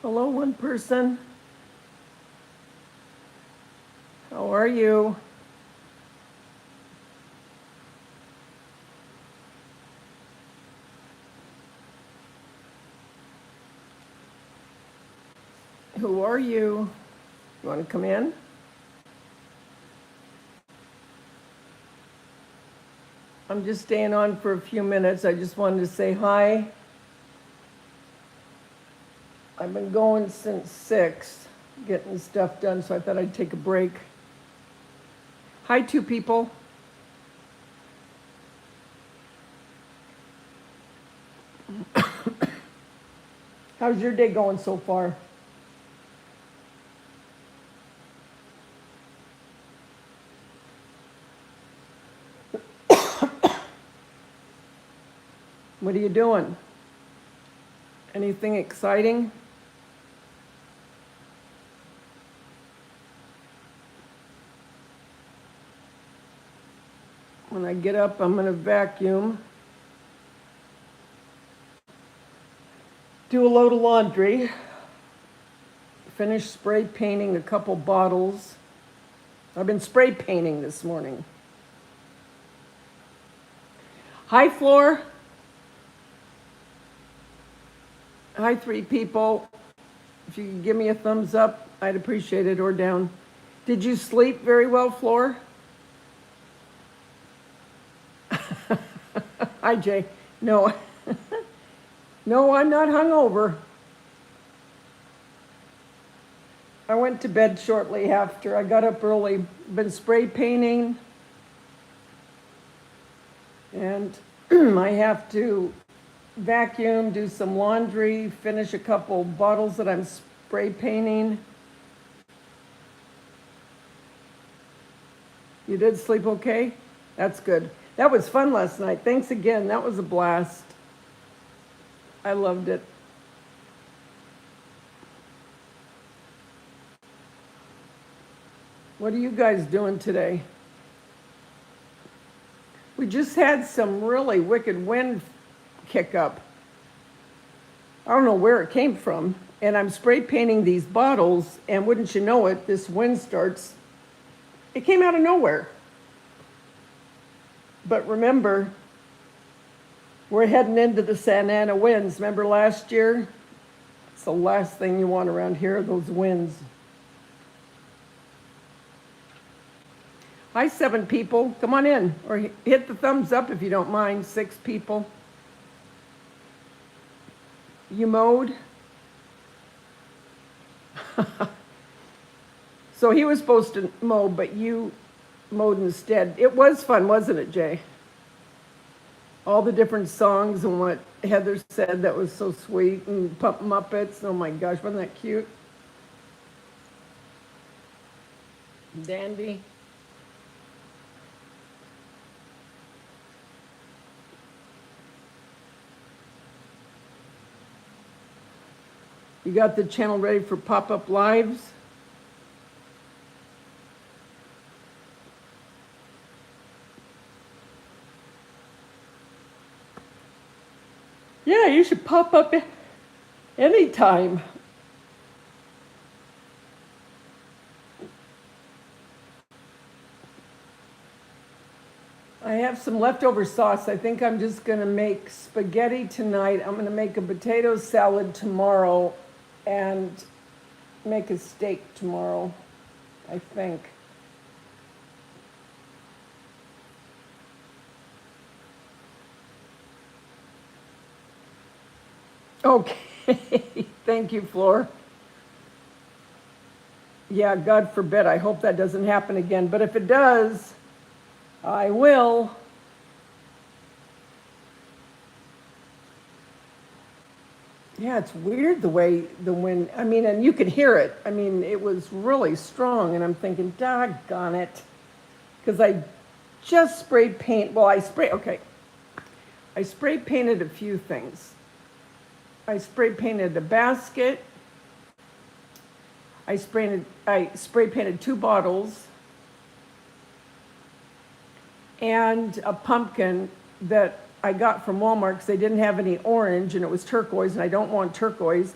Hello, one person. How are you? Who are you? You want to come in? I'm just staying on for a few minutes. I just wanted to say hi. I've been going since 6, getting stuff done, so I thought I'd take a break. Hi, 2 people. How's your day going so far? What are you doing? Anything exciting? When I get up, I'm going to vacuum, do a load of laundry, finish spray painting a couple bottles. I've been spray painting this morning. Hi, Floor. Hi, 3 people. If you could give me a thumbs up, I'd appreciate it, or down. Did you sleep very well, Floor? Hi, Jay. No. No, I'm not hungover. I went to bed shortly after. I got up early, been spray painting, and I have to vacuum, do some laundry, finish a couple bottles that I'm spray painting. You did sleep okay? That's good. That was fun last night. Thanks again. That was a blast. I loved it. What are you guys doing today? We just had some really wicked wind kick up. I don't know where it came from. And I'm spray painting these bottles, and wouldn't you know it, this wind starts. It came out of nowhere. But remember, we're heading into the Santa Ana winds. Remember last year? It's the last thing you want around here, those winds. Hi, 7 people. Come on in. Or hit the thumbs up if you don't mind. 6 people. You mowed? So he was supposed to mow, but you mowed instead. It was fun, wasn't it, Jay? All the different songs and what Heather said, that was so sweet. And Pump Muppets. Oh my gosh, wasn't that cute? Dandy. You got the channel ready for pop-up lives? Yeah, you should pop up anytime. I have some leftover sauce. I think I'm just going to make spaghetti tonight. I'm going to make a potato salad tomorrow and make a steak tomorrow, I think. Okay. Thank you, Floor. Yeah, God forbid. I hope that doesn't happen again. But if it does, I will. Yeah, it's weird the way the wind, I mean, and you could hear it. I mean, it was really strong, and I'm thinking, doggone it. Because I just sprayed paint. Well, I spray painted a few things. I spray painted a basket. I spray painted 2 bottles and a pumpkin that I got from Walmart because they didn't have any orange and it was turquoise, and I don't want turquoise.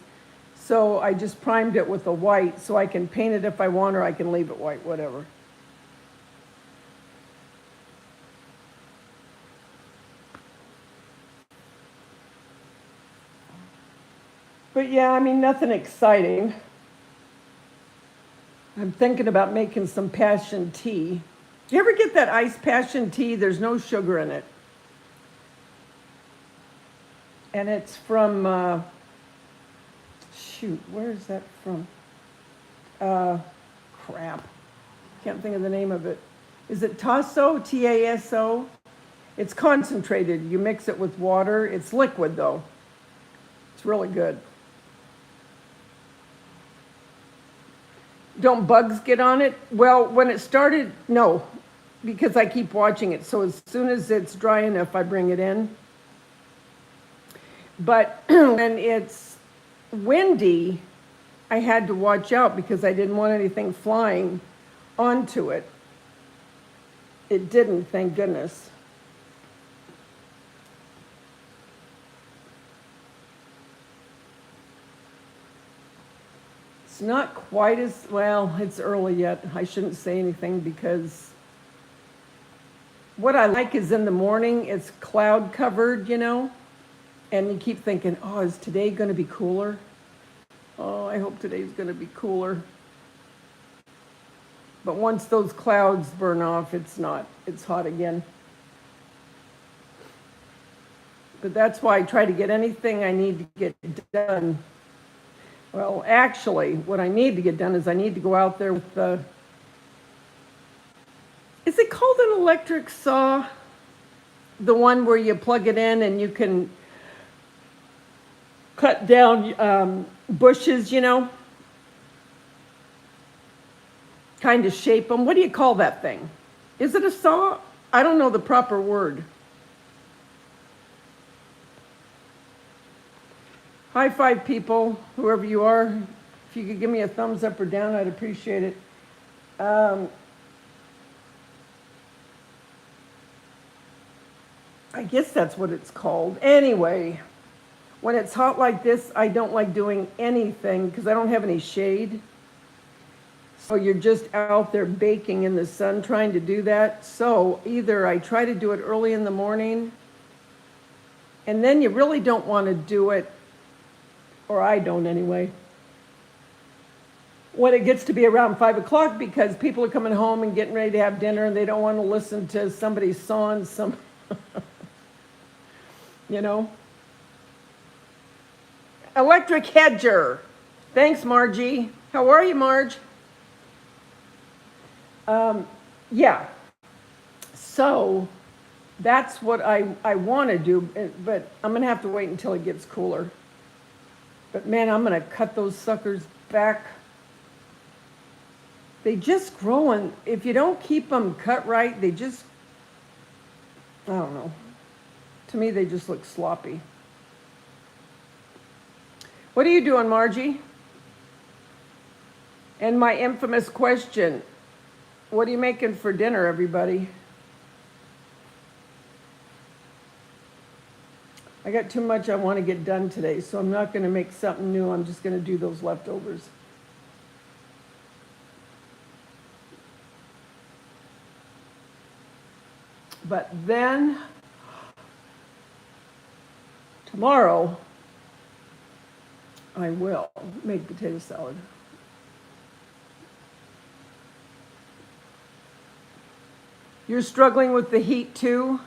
So I just primed it with a white so I can paint it if I want, or I can leave it white, whatever. But yeah, I mean, nothing exciting. I'm thinking about making some passion tea. Do you ever get that iced passion tea? There's no sugar in it. And it's from, shoot, where is that from? Crap. Can't think of the name of it. Is it Tasso? Taso? It's concentrated. You mix it with water. It's liquid though. It's really good. Don't bugs get on it? Well, when it started, no, because I keep watching it. So as soon as it's dry enough, I bring it in. But when it's windy, I had to watch out because I didn't want anything flying onto it. It didn't, thank goodness. It's not quite as, well, it's early yet. I shouldn't say anything because what I like is in the morning, it's cloud covered, you know, and you keep thinking, oh, is today going to be cooler? Oh, I hope today's going to be cooler. But once those clouds burn off, it's not. It's hot again. But that's why I try to get anything I need to get done. Well, actually, what I need to get done is I need to go out there with the, is it called an electric saw? The one where you plug it in and you can cut down bushes, you know? Kind of shape them. What do you call that thing? Is it a saw? I don't know the proper word. High five, people, whoever you are. If you could give me a thumbs up or down, I'd appreciate it. I guess that's what it's called. Anyway, when it's hot like this, I don't like doing anything because I don't have any shade. So you're just out there baking in the sun trying to do that. So either I try to do it early in the morning, and then you really don't want to do it, or I don't anyway, when it gets to be around 5 o'clock because people are coming home and getting ready to have dinner and they don't want to listen to somebody sawing some, you know. Electric hedger. Thanks, Margie. How are you, Marge? Yeah. So that's what I want to do, but I'm going to have to wait until it gets cooler. But man, I'm going to cut those suckers back. They just grow, and if you don't keep them cut right, they just, I don't know. To me, they just look sloppy. What are you doing, Margie? And my infamous question, what are you making for dinner, everybody? I got too much I want to get done today, so I'm not going to make something new. I'm just going to do those leftovers. But then, tomorrow, I will make potato salad. You're struggling with the heat too?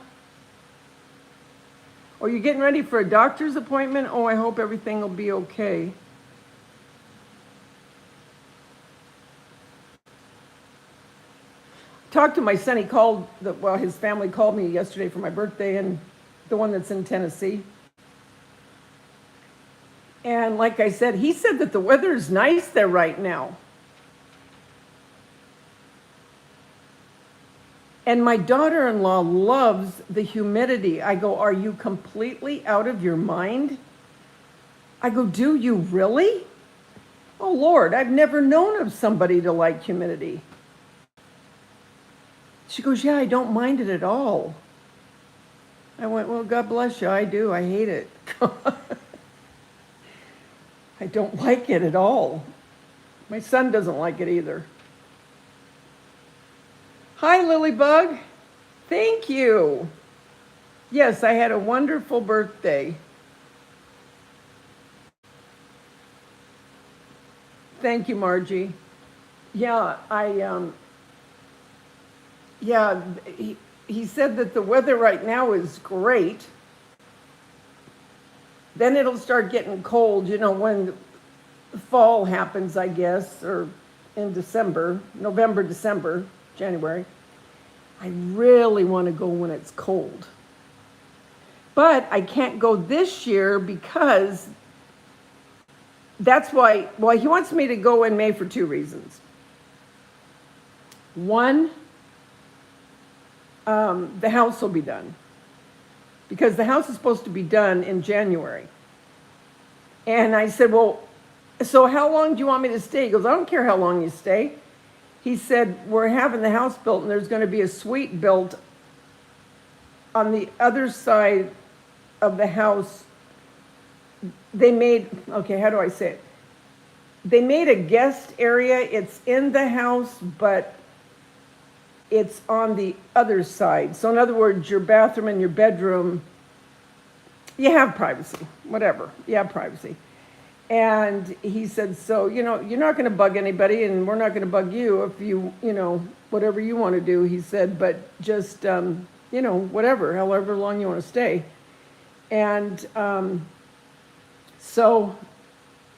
Or you're getting ready for a doctor's appointment? Oh, I hope everything will be okay. Talked to my son. He called, his family called me yesterday for my birthday, and the one that's in Tennessee. And like I said, he said that the weather is nice there right now. And my daughter-in-law loves the humidity. I go, are you completely out of your mind? I go, do you really? Oh, Lord, I've never known of somebody to like humidity. She goes, yeah, I don't mind it at all. I went, well, God bless you. I do. I hate it. I I don't like it at all. My son doesn't like it either. Hi, Lilybug. Thank you. Yes, I had a wonderful birthday. Thank you, Margie. Yeah, yeah, he said that the weather right now is great. Then it'll start getting cold, when fall happens, I guess, or in December, November, December, January. I really want to go when it's cold. But I can't go this year because that's why, well, he wants me to go in May for 2 reasons. One, the house will be done. Because the house is supposed to be done in January. And I said, well, so how long do you want me to stay? He goes, I don't care how long you stay. He said, we're having the house built and there's going to be a suite built on the other side of the house. They made, okay, how do I say it? They made a guest area. It's in the house, but it's on the other side. So in other words, your bathroom and your bedroom, you have privacy, whatever, you have privacy. And he said, so, you're not going to bug anybody and we're not going to bug you if you, whatever you want to do. He said, but just, whatever, however long you want to stay. And so,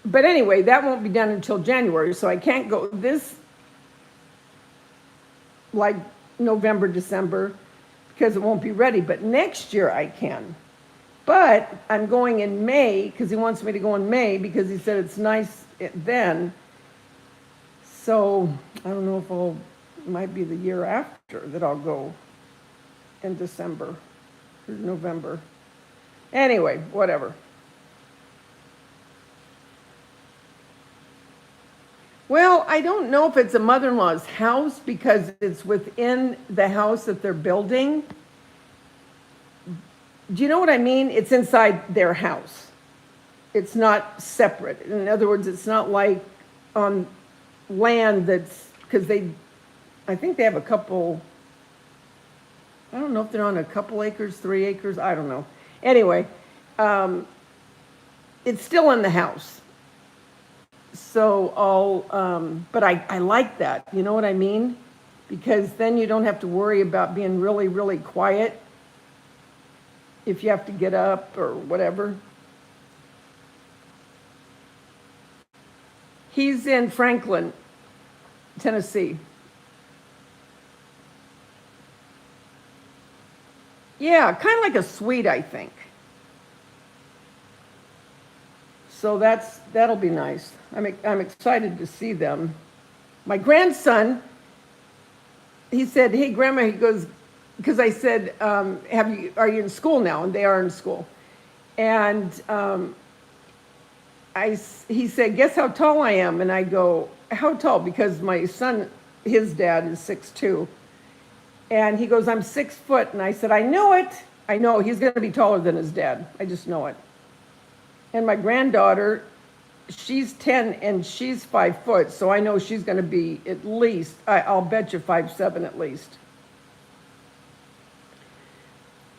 but anyway, that won't be done until January. So I can't go this, like November, December, because it won't be ready. But next year I can. But I'm going in May because he wants me to go in May because he said it's nice then. So I don't know if it might be the year after that I'll go in December or November. Anyway, whatever. Well, I don't know if it's a mother-in-law's house because it's within the house that they're building. Do you know what I mean? It's inside their house. It's not separate. In other words, it's not like on land that's, because I think they have a couple, I don't know if they're on a couple acres, 3 acres, I don't know. Anyway, it's still in the house. So but I like that, you know what I mean? Because then you don't have to worry about being really, really quiet if you have to get up or whatever. He's in Franklin, Tennessee. Yeah, kind of like a suite, I think. So that'll be nice. I'm excited to see them. My grandson, he said, "Hey, Grandma," he goes, because I said, are you in school now? And they are in school. And he said, guess how tall I am? And I go, how tall? Because my son, his dad is 6'2". And he goes, I'm 6 foot. And I said, I know it. I know he's going to be taller than his dad. I just know it. And my granddaughter, she's 10 and she's 5 foot. So I know she's going to be at least, I'll bet you 5'7" at least.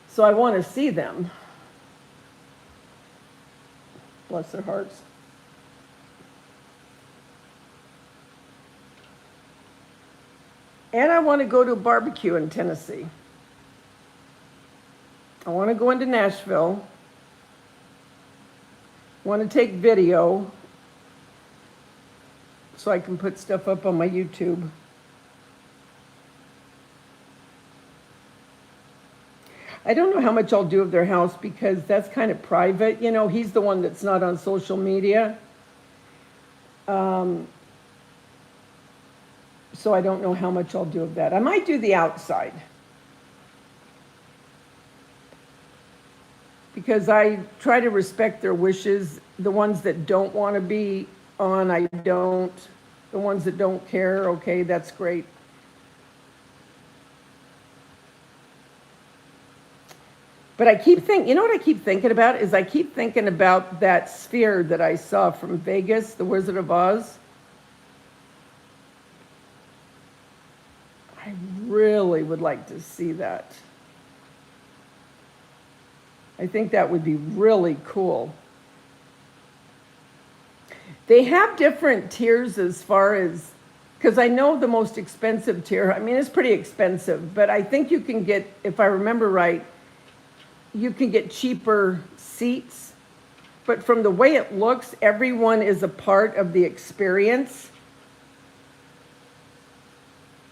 So I want to see them. Bless their hearts. And I want to go to a barbecue in Tennessee. I want to go into Nashville. I want to take video so I can put stuff up on my YouTube. I don't know how much I'll do of their house because that's kind of private. He's the one that's not on social media. So I don't know how much I'll do of that. I might do the outside. Because I try to respect their wishes. The ones that don't want to be on, I don't. The ones that don't care, okay, that's great. But I keep thinking, you know what I keep thinking about is I keep thinking about that sphere that I saw from Vegas, the Wizard of Oz. I really would like to see that. I think that would be really cool. They have different tiers as far as, because I know the most expensive tier, I mean, it's pretty expensive, but I think you can get, if I remember right, you can get cheaper seats. But from the way it looks, everyone is a part of the experience.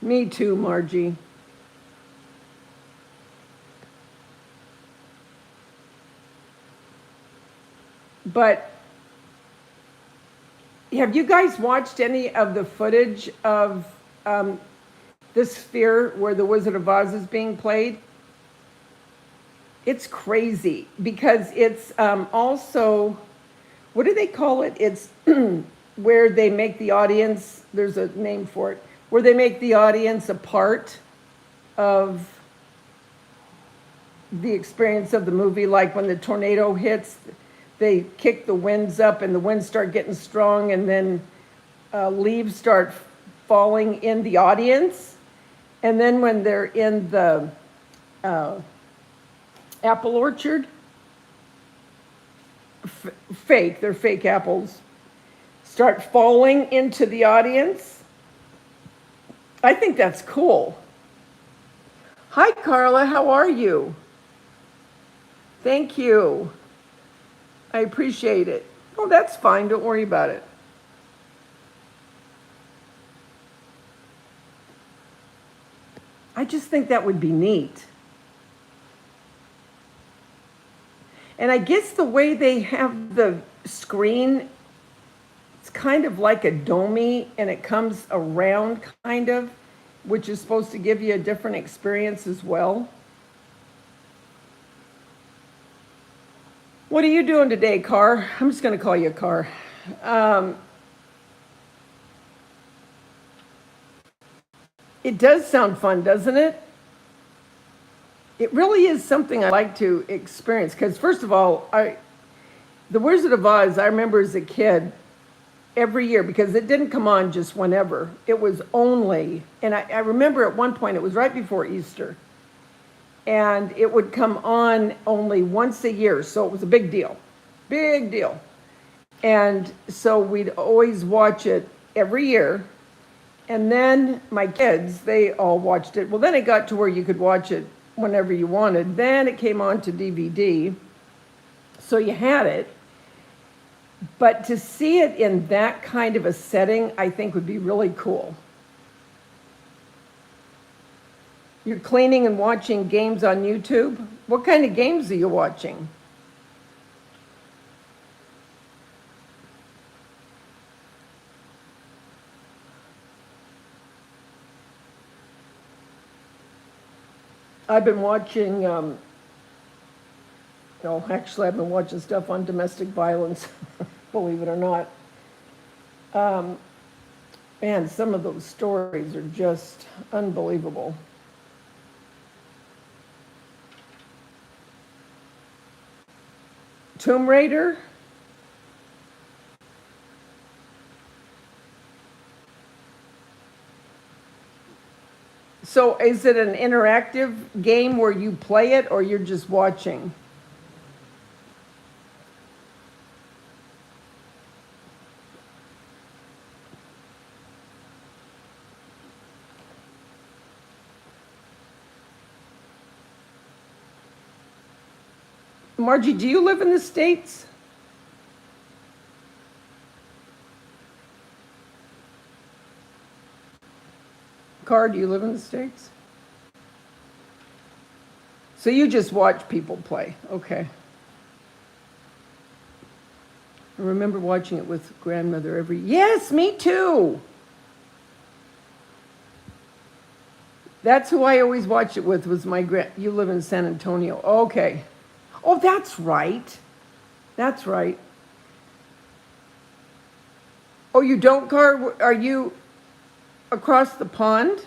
Me too, Margie. But have you guys watched any of the footage of this sphere where the Wizard of Oz is being played? It's crazy because it's also, what do they call it? It's where they make the audience, there's a name for it, where they make the audience a part of the experience of the movie. Like when the tornado hits, they kick the winds up and the winds start getting strong, and then leaves start falling in the audience. And then when they're in the apple orchard, they're fake apples, start falling into the audience. I think that's cool. Hi, Carla, how are you? Thank you. I appreciate it. Oh, that's fine, don't worry about it. I just think that would be neat. And I guess the way they have the screen, it's kind of like a domey, and it comes around kind of, which is supposed to give you a different experience as well. What are you doing today, Car? I'm just going to call you Car. It does sound fun, doesn't it? It really is something I like to experience because, first of all, the Wizard of Oz, I remember as a kid, every year, because it didn't come on just whenever. It was only, and I remember at one point, it was right before Easter, and it would come on only once a year, so it was a big deal. Big deal. And so we'd always watch it every year. And then my kids, they all watched it. Well, then it got to where you could watch it whenever you wanted. Then it came on to DVD, so you had it. But to see it in that kind of a setting, I think would be really cool. You're cleaning and watching games on YouTube? What kind of games are you watching? I've been watching, no, actually I've been watching stuff on domestic violence, believe it or not. Man, some of those stories are just unbelievable. Tomb Raider? So is it an interactive game where you play it or you're just watching? Margie, do you live in the States? Car, do you live in the States? So you just watch people play. Okay. I remember watching it with grandmother every... Yes, me too. That's who I always watched it with, was my You live in San Antonio. Okay. Oh, that's right. That's right. Oh, you don't, Car? Are you across the pond?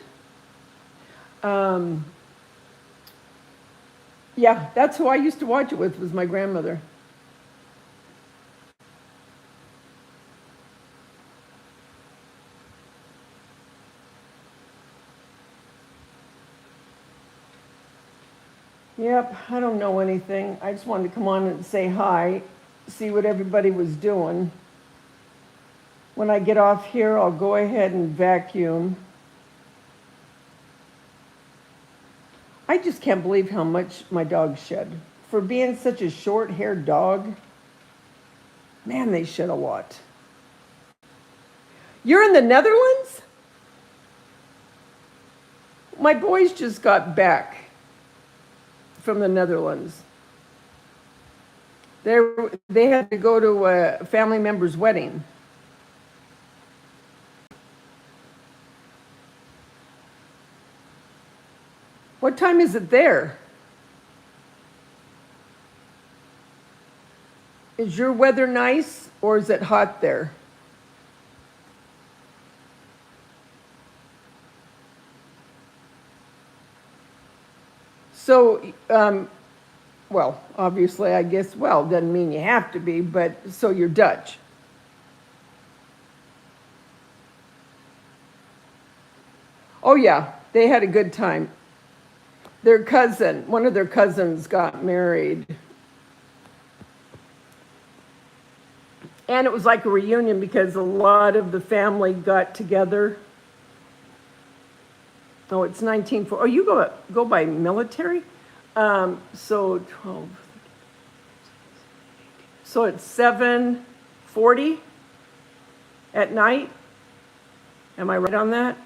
Yeah, that's who I used to watch it with, was my grandmother. Yep, I don't know anything. I just wanted to come on and say hi, see what everybody was doing. When I get off here, I'll go ahead and vacuum. I just can't believe how much my dog shed. For being such a short-haired dog, man, they shed a lot. You're in the Netherlands? My boys just got back from the Netherlands. They had to go to a family member's wedding. What time is it there? Is your weather nice or is it hot there? So, well, obviously, I guess, well, doesn't mean you have to be, but so you're Dutch. Oh, yeah, they had a good time. One of their cousins got married. And it was like a reunion because a lot of the family got together. Oh, it's 1940. Oh, you go by military? So 12. So it's 7:40 at night. Am I right on that?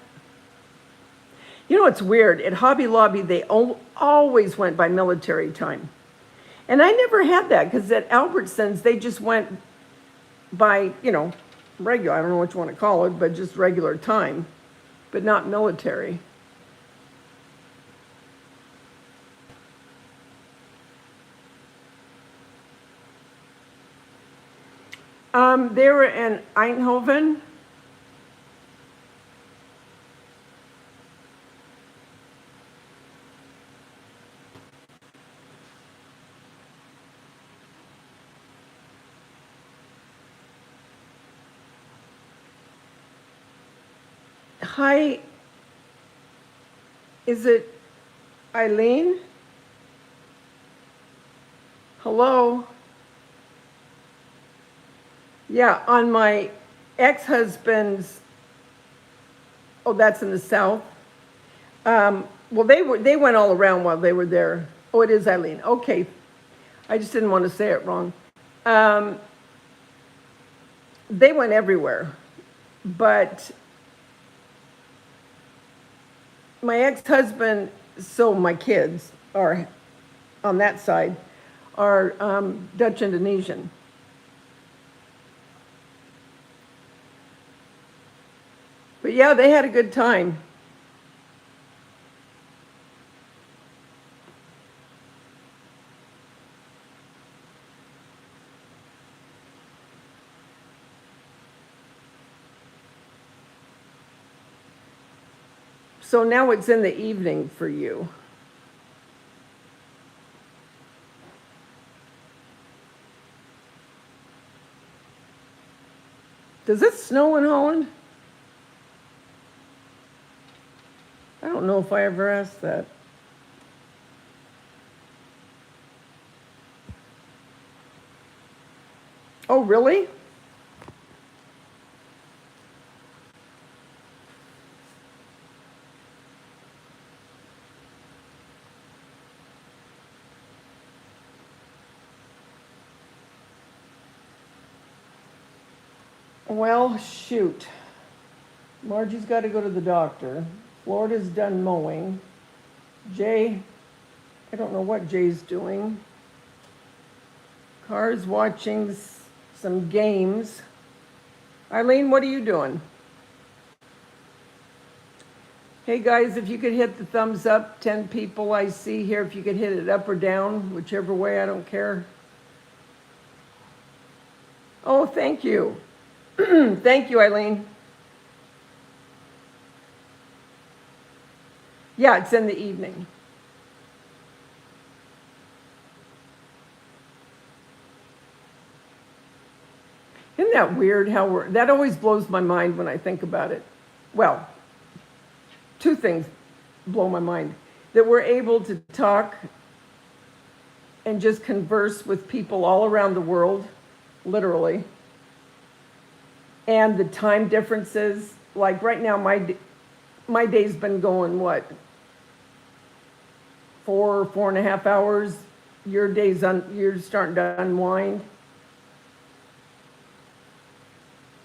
You know, it's weird. At Hobby Lobby, they always went by military time. And I never had that because at Albertsons, they just went by, regular, I don't know what you want to call it, but just regular time, but not military. They were in Eindhoven. Hi, is it Eileen? Hello? Yeah, on my ex-husband's, oh, that's in the south. Well, they went all around while they were there. Oh, it is Eileen. Okay, I just didn't want to say it wrong. They went everywhere, but my ex-husband, so my kids are on that side, are Dutch Indonesian. But yeah, they had a good time. So now it's in the evening for you. Does it snow in Holland? I don't know if I ever asked that. Oh, really? Well, shoot. Margie's got to go to the doctor. Florida's done mowing. Jay, I don't know what Jay's doing. Car's watching some games. Eileen, what are you doing? Hey guys, if you could hit the thumbs up, 10 people I see here. If you could hit it up or down, whichever way, I don't care. Oh, thank you. Thank you, Eileen. Yeah, it's in the evening. Isn't that weird how that always blows my mind when I think about it. Well, two things blow my mind. That we're able to talk and just converse with people all around the world, literally. And the time differences, like right now, my day's been going, what, 4.5 hours? You're starting to unwind.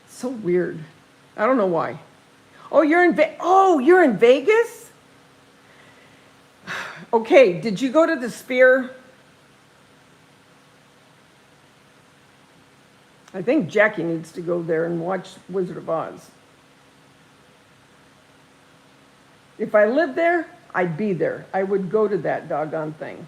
So weird. I don't know why. Oh, you're in Vegas? Okay, did you go to the Sphere? I think Jackie needs to go there and watch Wizard of Oz. If I lived there, I'd be there. I would go to that doggone thing.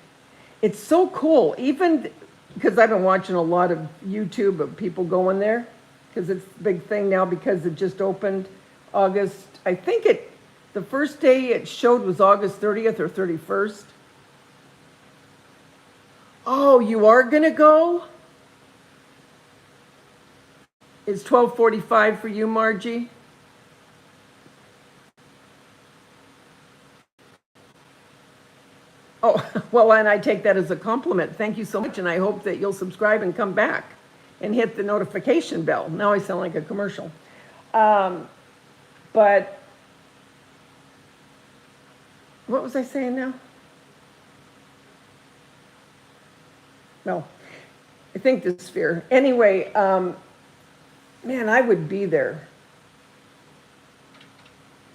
It's so cool, even because I've been watching a lot of YouTube of people going there, because it's a big thing now because it just opened August. I think the first day it showed was August 30th or 31st. Oh, you are going to go? It's 12:45 for you, Margie? Oh, well, and I take that as a compliment. Thank you so much, and I hope that you'll subscribe and come back and hit the notification bell. Now I sound like a commercial. But what was I saying now? No, I think the Sphere. Anyway, man, I would be there.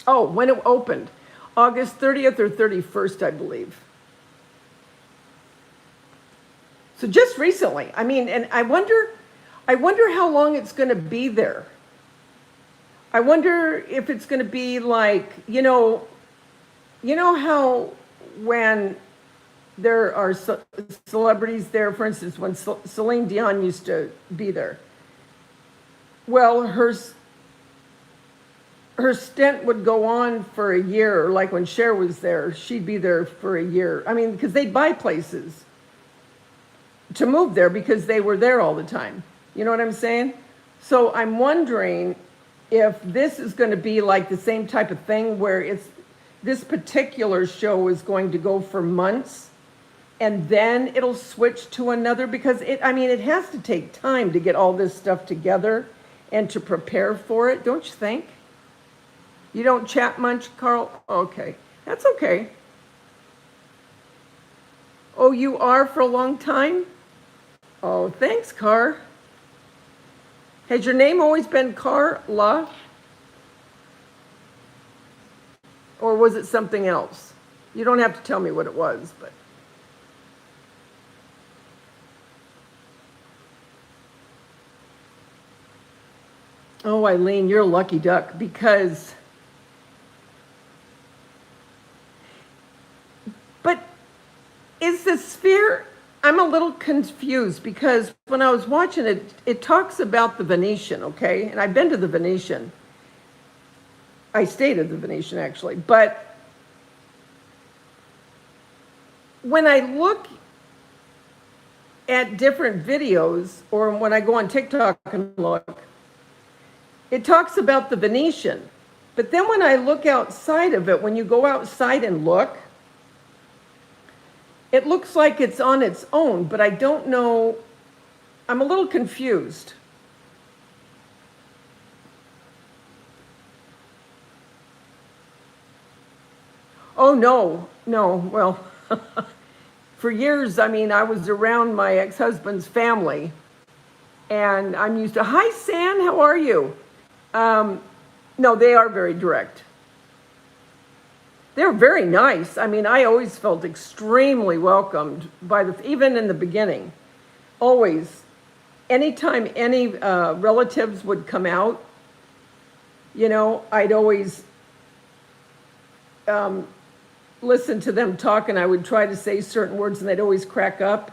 Oh, when it opened, August 30th or 31st, I believe. So just recently, I mean, and I wonder how long it's going to be there. I wonder if it's going to be like, you know how when there are celebrities there, for instance, when Celine Dion used to be there. Well, her stint would go on for a year, like when Cher was there, she'd be there for a year. I mean, because they'd buy places to move there because they were there all the time. You know what I'm saying? So I'm wondering if this is going to be like the same type of thing where this particular show is going to go for months and then it'll switch to another, because it has to take time to get all this stuff together and to prepare for it, don't you think? You don't chat much, Carl? Okay, that's okay. Oh, you are for a long time? Oh, thanks, Car. Has your name always been Carla? Or was it something else? You don't have to tell me what it was, but. Oh, Eileen, you're a lucky duck, because. But is the Sphere, I'm a little confused, because when I was watching it, it talks about the Venetian, okay? And I've been to the Venetian. I stayed at the Venetian, actually. But when I look at different videos, or when I go on TikTok and look, it talks about the Venetian. But then when I look outside of it, when you go outside and look, it looks like it's on its own, but I don't know. I'm a little confused. Oh, no. Well, for years, I was around my ex-husband's family, and I'm used to, hi, San, how are you? No, they are very direct. They're very nice. I always felt extremely welcomed even in the beginning. Always. Anytime any relatives would come out, I'd always listen to them talk, and I would try to say certain words, and they'd always crack up.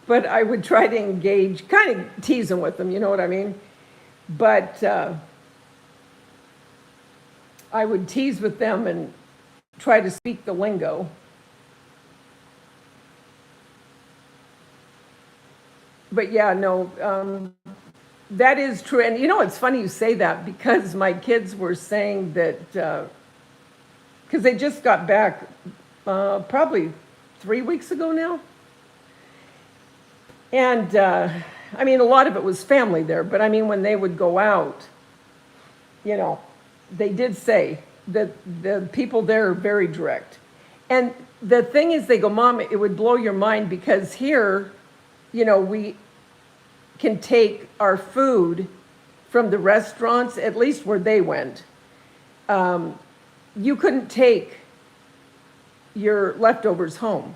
But I would try to engage, kind of teasing with them, you know what I mean? But I would tease with them and try to speak the lingo. but yeah, no, that is true. And you know, it's funny you say that because my kids were saying that, because they just got back probably 3 weeks ago now. And I mean, a lot of it was family there, but I mean, when they would go out, you know, they did say that the people there are very direct. And the thing is, they go, Mom, it would blow your mind because here, you know, we can take our food from the restaurants, at least where they went. You couldn't take your leftovers home.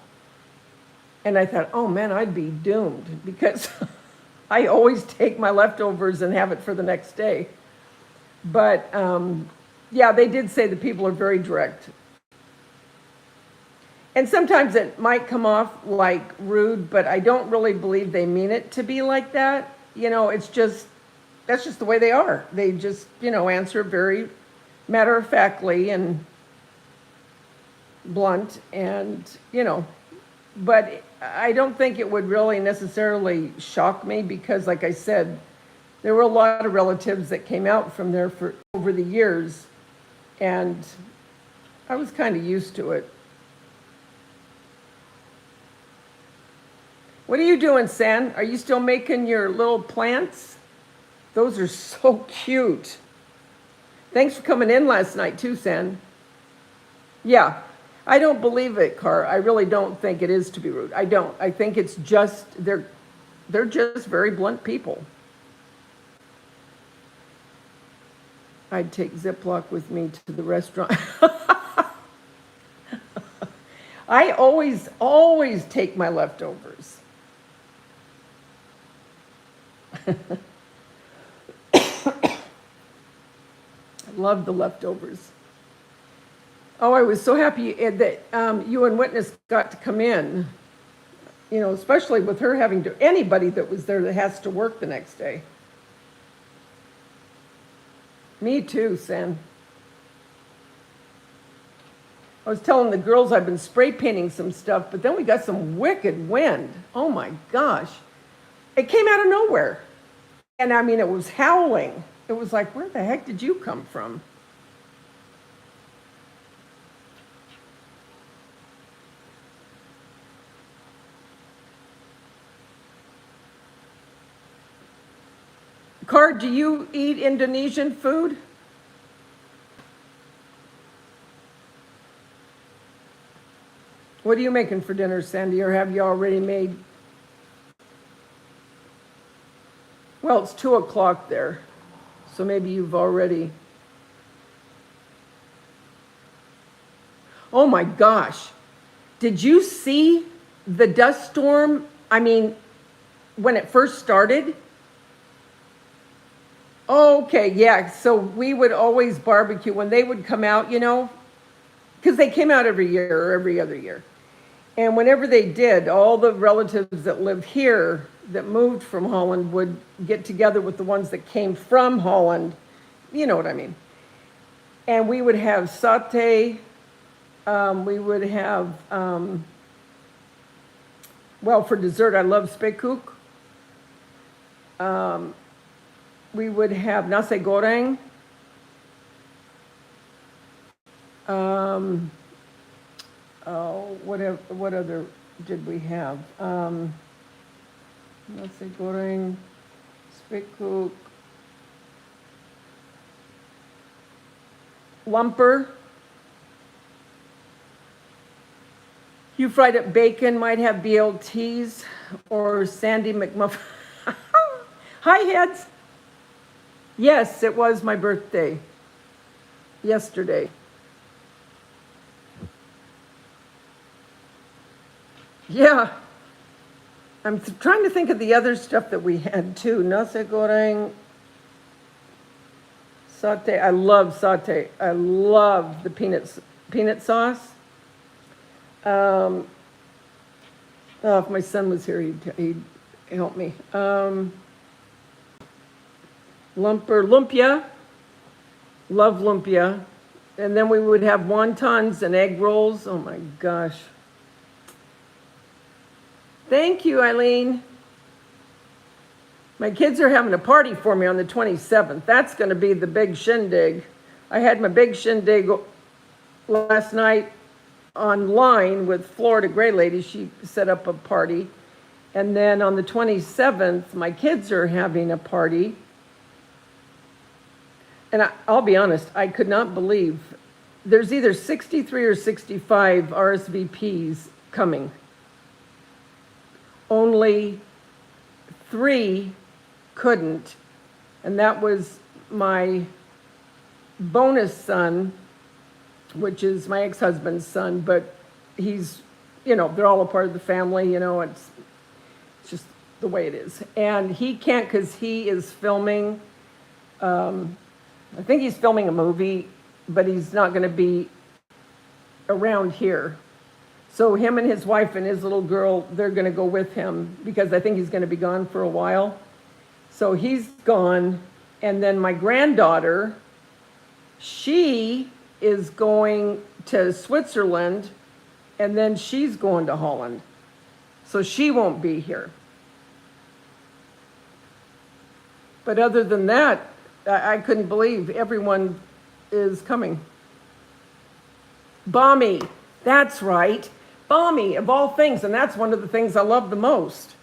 And I thought, oh man, I'd be doomed because I always take my leftovers and have it for the next day. But yeah, they did say the people are very direct. And sometimes it might come off like rude, but I don't really believe they mean it to be like that. You know, it's just, that's just the way they are. They just, you know, answer very matter-of-factly and blunt and, you know, but I don't think it would really necessarily shock me because, like I said, there were a lot of relatives that came out from there for over the years, and I was kind of used to it. What are you doing, San? Are you still making your little plants? Those are so cute. Thanks for coming in last night too, San. Yeah, I don't believe it, Car. I really don't think it is to be rude. I don't. I think it's just, they're just very blunt people. I'd take Ziploc with me to the restaurant. I always take my leftovers. I love the leftovers. Oh, I was so happy that you and Witness got to come in. You know, especially with her having to, anybody that was there that has to work the next day. Me too, Sam. I was telling the girls I've been spray painting some stuff, but then we got some wicked wind. Oh my gosh. It came out of nowhere. And I mean, it was howling. It was like, where the heck did you come from? Car, do you eat Indonesian food? What are you making for dinner, Sandy, or have you already made? Well, it's 2 o'clock there, so maybe you've already. Oh my gosh. Did you see the dust storm? I mean, when it first started? Okay, yeah, so we would always barbecue when they would come out, you know, because they came out every year or every other year. And whenever they did, all the relatives that live here that moved from Holland would get together with the ones that came from Holland. You know what I mean. And we would have satay. We would have, well, for dessert, I love spekoek. We would have nasi goreng. Oh, what other did we have? Nasi goreng, spekoek, lumper. You fried up bacon, might have BLTs or Sandy McMuffin. Hi, Heads. Yes, it was my birthday yesterday. Yeah. I'm trying to think of the other stuff that we had too. Nasi goreng, satay. I love satay. I love the peanut sauce. Oh, if my son was here, he'd help me. Lumpia. Love lumpia. And then we would have wontons and egg rolls. Oh my gosh. Thank you, Eileen. My kids are having a party for me on the 27th. That's going to be the big shindig. I had my big shindig last night online with Florida Gray Lady. She set up a party. And then on the 27th, my kids are having a party. And I'll be honest, I could not believe there's either 63 or 65 RSVPs coming. Only 3 couldn't, and that was my bonus son, which is my ex-husband's son, but he's, they're all a part of the family, it's just the way it is. And he can't because he is filming, I think he's filming a movie, but he's not going to be around here. So him and his wife and his little girl, they're going to go with him because I think he's going to be gone for a while. So he's gone. And then my granddaughter, she is going to Switzerland, and then she's going to Holland. So she won't be here. But other than that, I couldn't believe everyone is coming. Balmy, that's right. Balmy, of all things, and that's one of the things I love the most.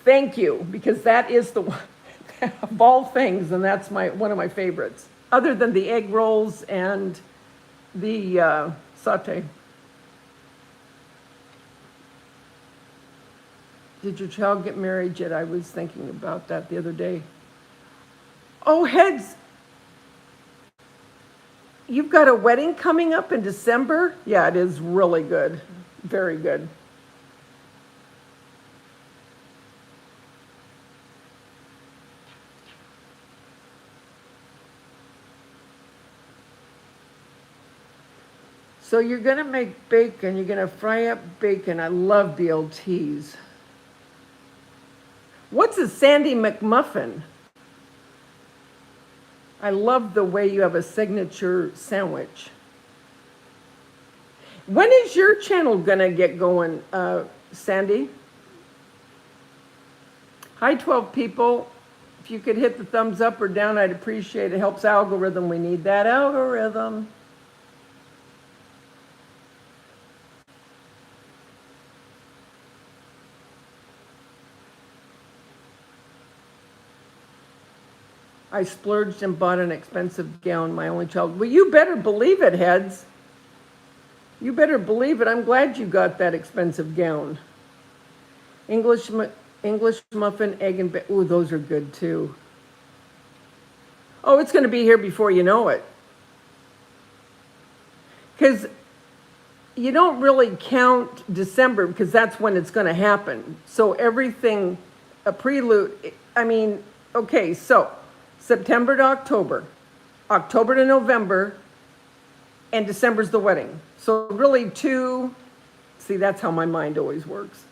Thank you, because that is the one of all things, and that's one of my favorites, other than the egg rolls and the saute. Did your child get married yet? I was thinking about that the other day. Oh, heads, you've got a wedding coming up in December? Yeah, it is really good. Very good. So you're going to make bacon. You're going to fry up bacon. I love BLTs. What's a Sandy McMuffin? I love the way you have a signature sandwich. When is your channel going to get going, Sandy? Hi, 12 people. If you could hit the thumbs up or down, I'd appreciate it. It helps algorithm. We need that algorithm. I splurged and bought an expensive gown, my only child. Well, you better believe it, heads. You better believe it. I'm glad you got that expensive gown. English muffin, egg and bacon. Ooh, those are good too. Oh, it's going to be here before you know it. Because you don't really count December because that's when it's going to happen. So everything, a prelude, okay, so September to October, October to November, and December's the wedding. So really see, that's how my mind always works.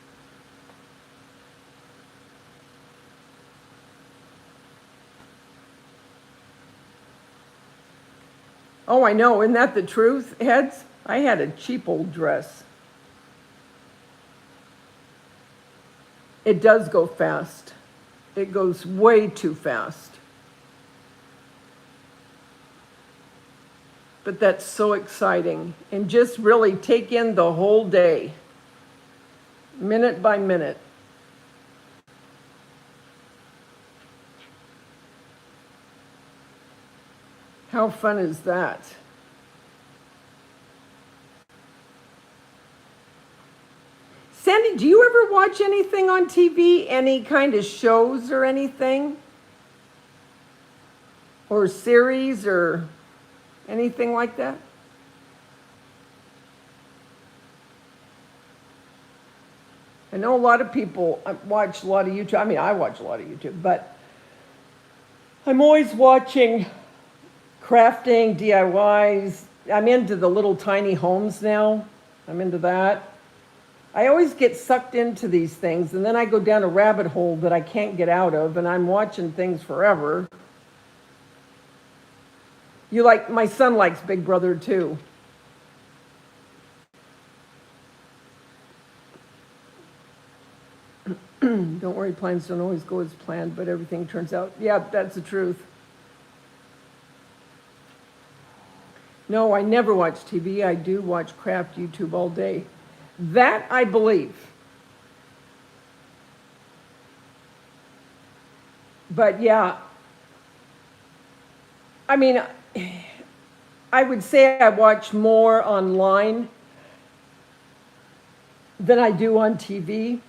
Oh, I know, isn't that the truth, heads? I had a cheap old dress. It does go fast. It goes way too fast. But that's so exciting. And just really take in the whole day, minute by minute. How fun is that? Sandy, do you ever watch anything on TV? Any kind of shows or anything? Or series or anything like that? I know a lot of people watch a lot of YouTube. I watch a lot of YouTube, but I'm always watching crafting, DIYs. I'm into the little tiny homes now. I'm into that. I always get sucked into these things, and then I go down a rabbit hole that I can't get out of, and I'm watching things forever. My son likes Big Brother too. Don't worry, plans don't always go as planned, but everything turns out. Yeah, that's the truth. No, I never watch TV. I do watch craft YouTube all day. That I believe. But yeah, I mean, I would say I watch more online than I do on TV.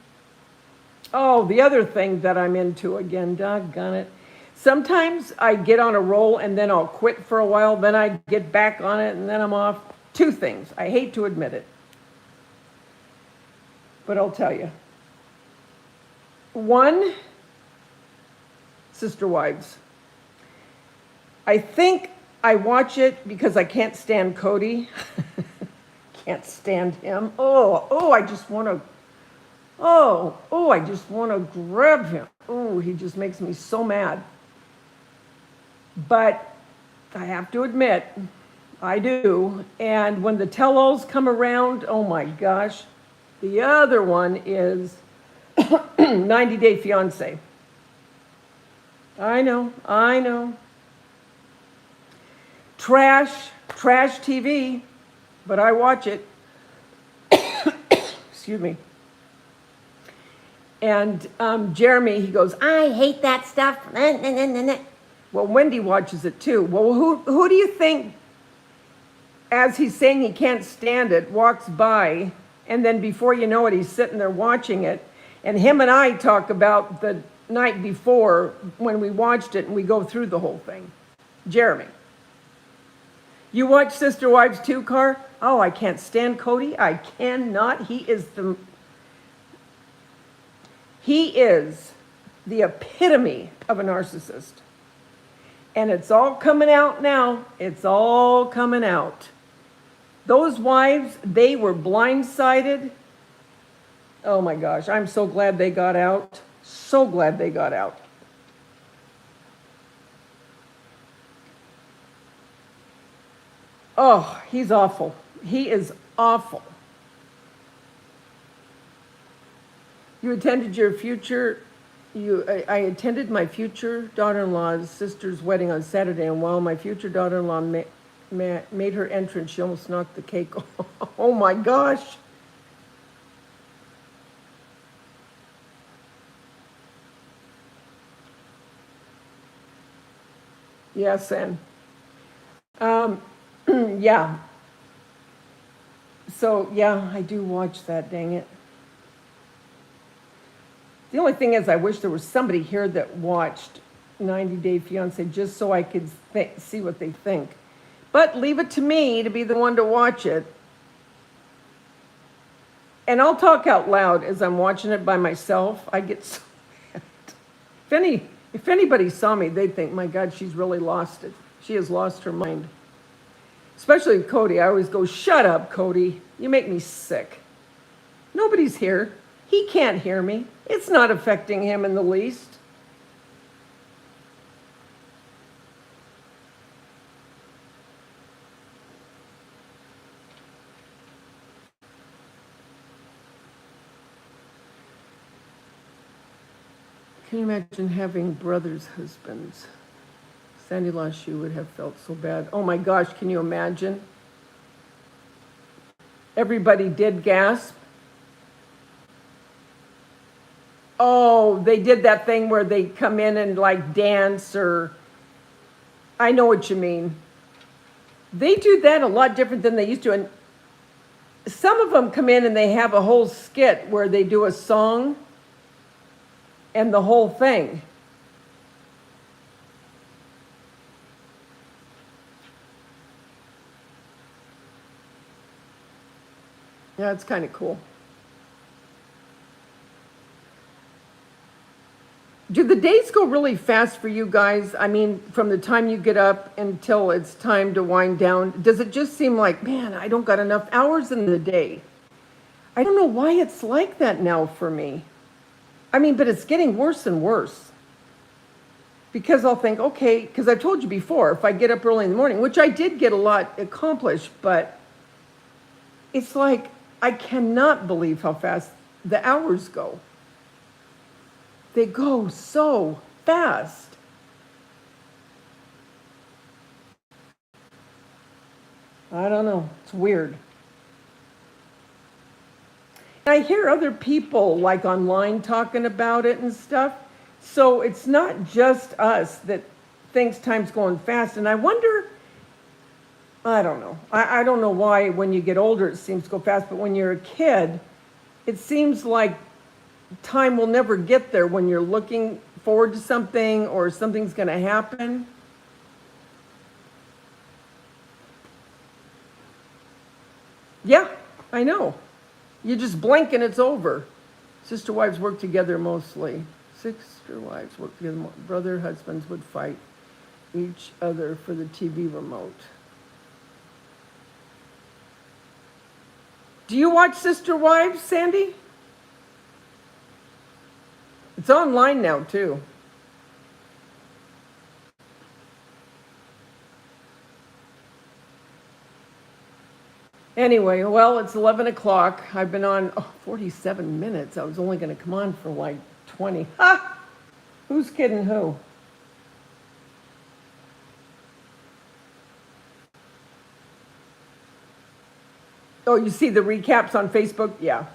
Oh, the other thing that I'm into again, doggone it. Sometimes I get on a roll and then I'll quit for a while, then I get back on it and then I'm off. Two things. I hate to admit it, but I'll tell you. One, Sister Wives. I think I watch it because I can't stand Cody. Can't stand him. I just want to, I just want to grab him. Oh, he just makes me so mad. But I have to admit, I do. And when the tell-alls come around, oh my gosh. The other one is 90 Day Fiancé. I know. Trash TV, but I watch it. Excuse me. And Jeremy, he goes, I hate that stuff. Well, Wendy watches it too. Well, who do you think, as he's saying he can't stand it, walks by, and then before you know it, he's sitting there watching it. And him and I talk about the night before when we watched it and we go through the whole thing. Jeremy. You watch Sister Wives too, Car? Oh, I can't stand Cody. I cannot. He is the epitome of a narcissist. And it's all coming out now. It's all coming out. Those wives, they were blindsided. Oh my gosh, I'm so glad they got out. So glad they got out. Oh, he's awful. He is awful. I attended my future daughter-in-law's sister's wedding on Saturday, and while my future daughter-in-law made her entrance, she almost knocked the cake off. Oh my gosh. Yes, and yeah. So, yeah, I do watch that, dang it. The only thing is, I wish there was somebody here that watched 90 Day Fiancé just so I could see what they think. But leave it to me to be the one to watch it. And I'll talk out loud as I'm watching it by myself. I get so mad. If anybody saw me, they'd think, my God, she's really lost it. She has lost her mind. Especially with Cody. I always go, shut up, Cody. You make me sick. Nobody's here. He can't hear me. It's not affecting him in the least. Can you imagine having brothers' husbands? Sandy lost, you would have felt so bad. Oh my gosh, can you imagine? Everybody did gasp. Oh, they did that thing where they come in and like dance, or I know what you mean. They do that a lot different than they used to. And some of them come in and they have a whole skit where they do a song and the whole thing. Yeah, it's kind of cool. Do the days go really fast for you guys? I mean, from the time you get up until it's time to wind down, does it just seem like, man, I don't got enough hours in the day? I don't know why it's like that now for me. I mean, but it's getting worse and worse. Because I'll think, okay, because I've told you before, if I get up early in the morning, which I did get a lot accomplished, but it's like, I cannot believe how fast the hours go. They go so fast. I don't know. It's weird. I hear other people like online talking about it and stuff. So it's not just us that thinks time's going fast. And I wonder, I don't know. I don't know why when you get older it seems to go fast, but when you're a kid, it seems like time will never get there when you're looking forward to something or something's going to happen. Yeah, I know. You just blink and it's over. Sister wives work together mostly. Sister wives work together. Brother husbands would fight each other for the TV remote. Do you watch Sister Wives, Sandy? It's online now, too. Anyway, well, it's 11 o'clock. I've been on 47 minutes. I was only going to come on for like 20. Ha! Who's kidding who? Oh, you see the recaps on Facebook? Yeah.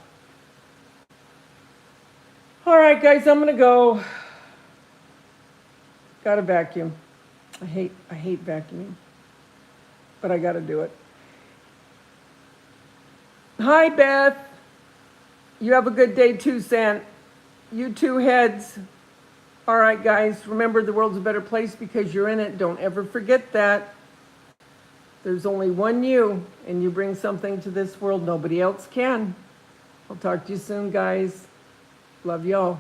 All right, guys, I'm going to go. Got to vacuum. I hate vacuuming, but I got to do it. Hi, Beth. You have a good day too, Sant. You two heads. All right, guys, remember the world's a better place because you're in it. Don't ever forget that. There's only one you, and you bring something to this world nobody else can. I'll talk to you soon, guys. Love y'all.